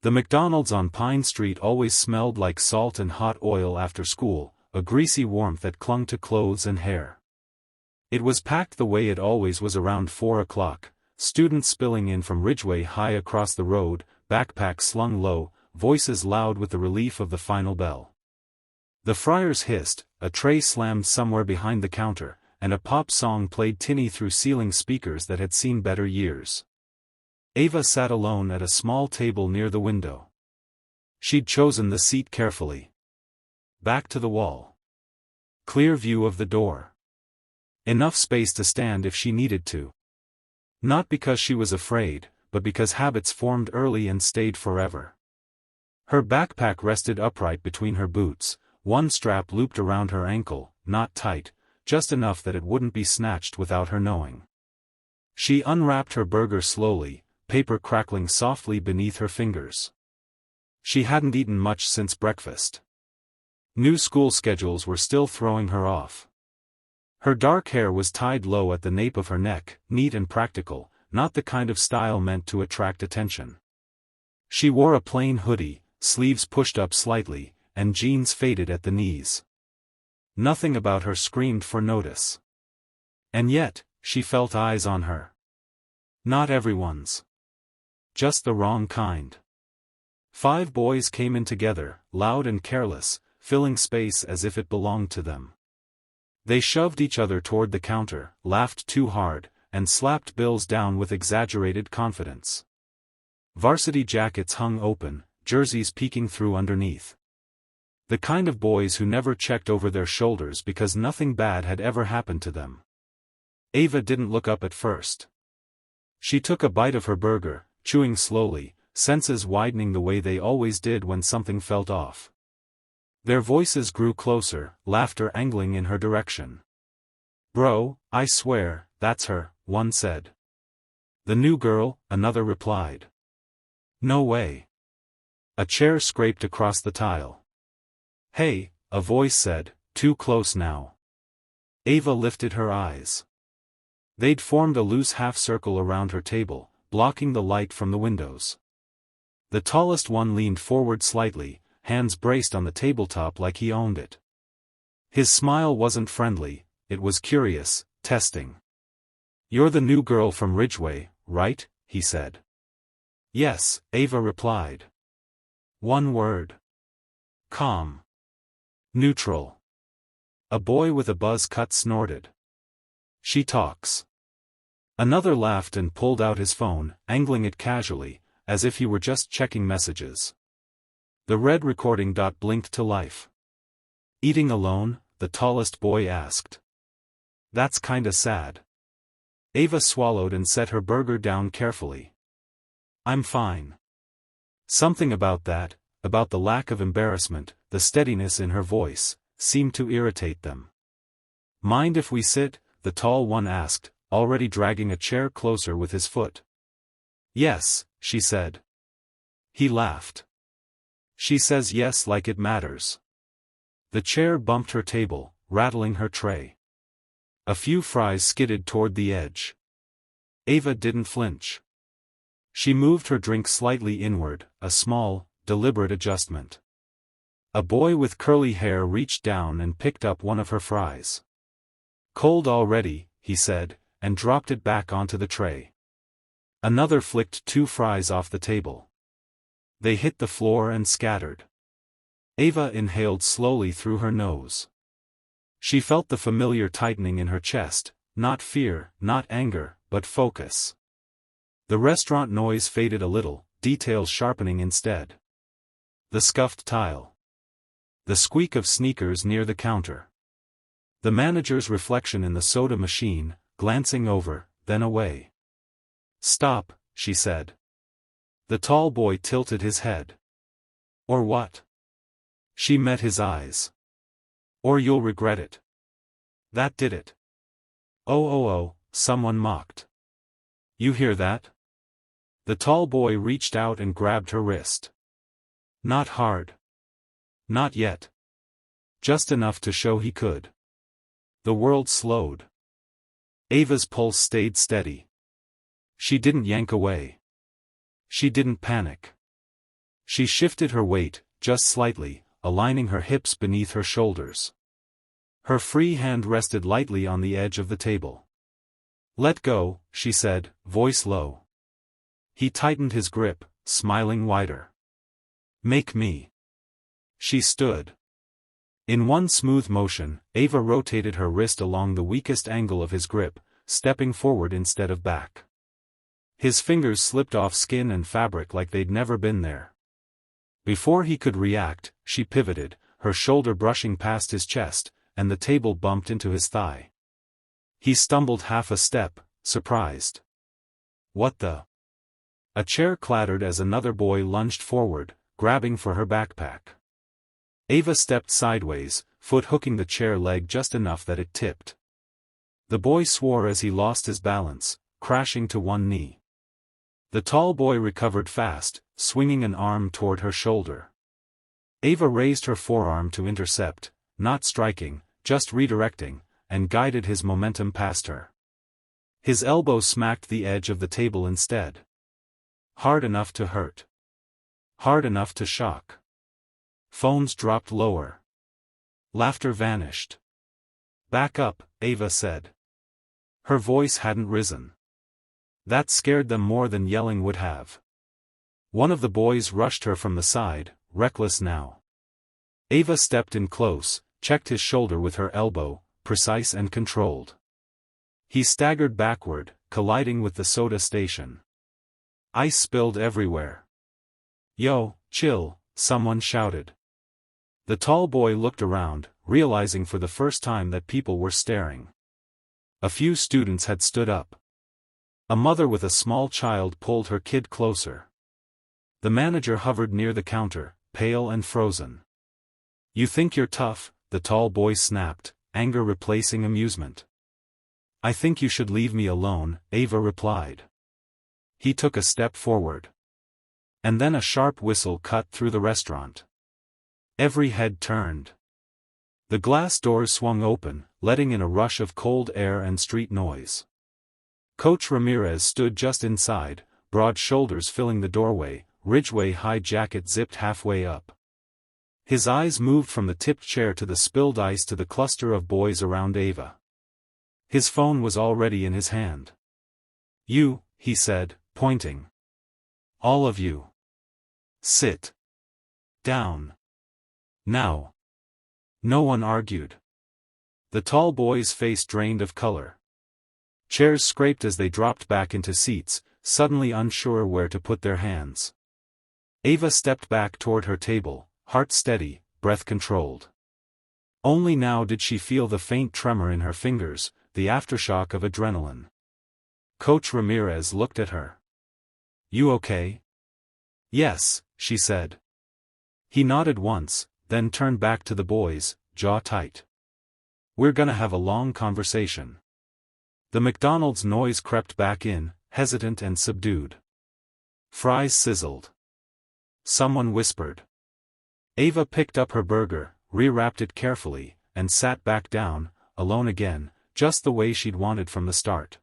The McDonald's on Pine Street always smelled like salt and hot oil after school, a greasy warmth that clung to clothes and hair. It was packed the way it always was around 4 o'clock, students spilling in from Ridgeway High across the road, backpacks slung low, voices loud with the relief of the final bell. The fryers hissed, a tray slammed somewhere behind the counter, and a pop song played tinny through ceiling speakers that had seen better years. Ava sat alone at a small table near the window. She'd chosen the seat carefully. Back to the wall. Clear view of the door. Enough space to stand if she needed to. Not because she was afraid, but because habits formed early and stayed forever. Her backpack rested upright between her boots, one strap looped around her ankle, not tight, just enough that it wouldn't be snatched without her knowing. She unwrapped her burger slowly, paper crackling softly beneath her fingers. She hadn't eaten much since breakfast. New school schedules were still throwing her off. Her dark hair was tied low at the nape of her neck, neat and practical, not the kind of style meant to attract attention. She wore a plain hoodie, sleeves pushed up slightly, and jeans faded at the knees. Nothing about her screamed for notice. And yet, she felt eyes on her. Not everyone's. Just the wrong kind. 5 boys came in together, loud and careless, filling space as if it belonged to them. They shoved each other toward the counter, laughed too hard, and slapped bills down with exaggerated confidence. Varsity jackets hung open, jerseys peeking through underneath. The kind of boys who never checked over their shoulders because nothing bad had ever happened to them. Ava didn't look up at first. She took a bite of her burger, chewing slowly, senses widening the way they always did when something felt off. Their voices grew closer, laughter angling in her direction. "Bro, I swear, that's her," one said. "The new girl," another replied. "No way." A chair scraped across the tile. "Hey," a voice said, "too close now." Ava lifted her eyes. They'd formed a loose half-circle around her table, blocking the light from the windows. The tallest one leaned forward slightly, hands braced on the tabletop like he owned it. His smile wasn't friendly, it was curious, testing. "You're the new girl from Ridgeway, right?" he said. "Yes," Ava replied. One word. Calm. Neutral. A boy with a buzz cut snorted. "She talks." Another laughed and pulled out his phone, angling it casually, as if he were just checking messages. The red recording dot blinked to life. "Eating alone?" the tallest boy asked. "That's kinda sad." Ava swallowed and set her burger down carefully. "I'm fine." Something about that, about the lack of embarrassment, the steadiness in her voice, seemed to irritate them. "Mind if we sit?" the tall one asked, already dragging a chair closer with his foot. "Yes," she said. He laughed. "She says yes like it matters." The chair bumped her table, rattling her tray. A few fries skidded toward the edge. Ava didn't flinch. She moved her drink slightly inward, a small, deliberate adjustment. A boy with curly hair reached down and picked up one of her fries. "Cold already," he said, and dropped it back onto the tray. Another flicked 2 fries off the table. They hit the floor and scattered. Ava inhaled slowly through her nose. She felt the familiar tightening in her chest, not fear, not anger, but focus. The restaurant noise faded a little, details sharpening instead. The scuffed tile. The squeak of sneakers near the counter. The manager's reflection in the soda machine, glancing over, then away. "Stop," she said. The tall boy tilted his head. "Or what?" She met his eyes. "Or you'll regret it." That did it. Oh, someone mocked. "You hear that?" The tall boy reached out and grabbed her wrist. Not hard. Not yet. Just enough to show he could. The world slowed. Ava's pulse stayed steady. She didn't yank away. She didn't panic. She shifted her weight, just slightly, aligning her hips beneath her shoulders. Her free hand rested lightly on the edge of the table. "Let go," she said, voice low. He tightened his grip, smiling wider. "Make me." She stood. In one smooth motion, Ava rotated her wrist along the weakest angle of his grip, stepping forward instead of back. His fingers slipped off skin and fabric like they'd never been there. Before he could react, she pivoted, her shoulder brushing past his chest, and the table bumped into his thigh. He stumbled half a step, surprised. "What the?" A chair clattered as another boy lunged forward, grabbing for her backpack. Ava stepped sideways, foot hooking the chair leg just enough that it tipped. The boy swore as he lost his balance, crashing to one knee. The tall boy recovered fast, swinging an arm toward her shoulder. Ava raised her forearm to intercept, not striking, just redirecting, and guided his momentum past her. His elbow smacked the edge of the table instead. Hard enough to hurt. Hard enough to shock. Phones dropped lower. Laughter vanished. "Back up," Ava said. Her voice hadn't risen. That scared them more than yelling would have. One of the boys rushed her from the side, reckless now. Ava stepped in close, checked his shoulder with her elbow, precise and controlled. He staggered backward, colliding with the soda station. Ice spilled everywhere. "Yo, chill," someone shouted. The tall boy looked around, realizing for the first time that people were staring. A few students had stood up. A mother with a small child pulled her kid closer. The manager hovered near the counter, pale and frozen. "You think you're tough," the tall boy snapped, anger replacing amusement. "I think you should leave me alone," Ava replied. He took a step forward. And then a sharp whistle cut through the restaurant. Every head turned. The glass doors swung open, letting in a rush of cold air and street noise. Coach Ramirez stood just inside, broad shoulders filling the doorway, Ridgeway High jacket zipped halfway up. His eyes moved from the tipped chair to the spilled ice to the cluster of boys around Ava. His phone was already in his hand. "You," he said, pointing. "All of you. Sit down. Now." No one argued. The tall boy's face drained of color. Chairs scraped as they dropped back into seats, suddenly unsure where to put their hands. Ava stepped back toward her table, heart steady, breath controlled. Only now did she feel the faint tremor in her fingers, the aftershock of adrenaline. Coach Ramirez looked at her. "You okay?" "Yes," she said. He nodded once, then turned back to the boys, jaw tight. "We're gonna have a long conversation." The McDonald's noise crept back in, hesitant and subdued. Fries sizzled. Someone whispered. Ava picked up her burger, rewrapped it carefully, and sat back down, alone again, just the way she'd wanted from the start.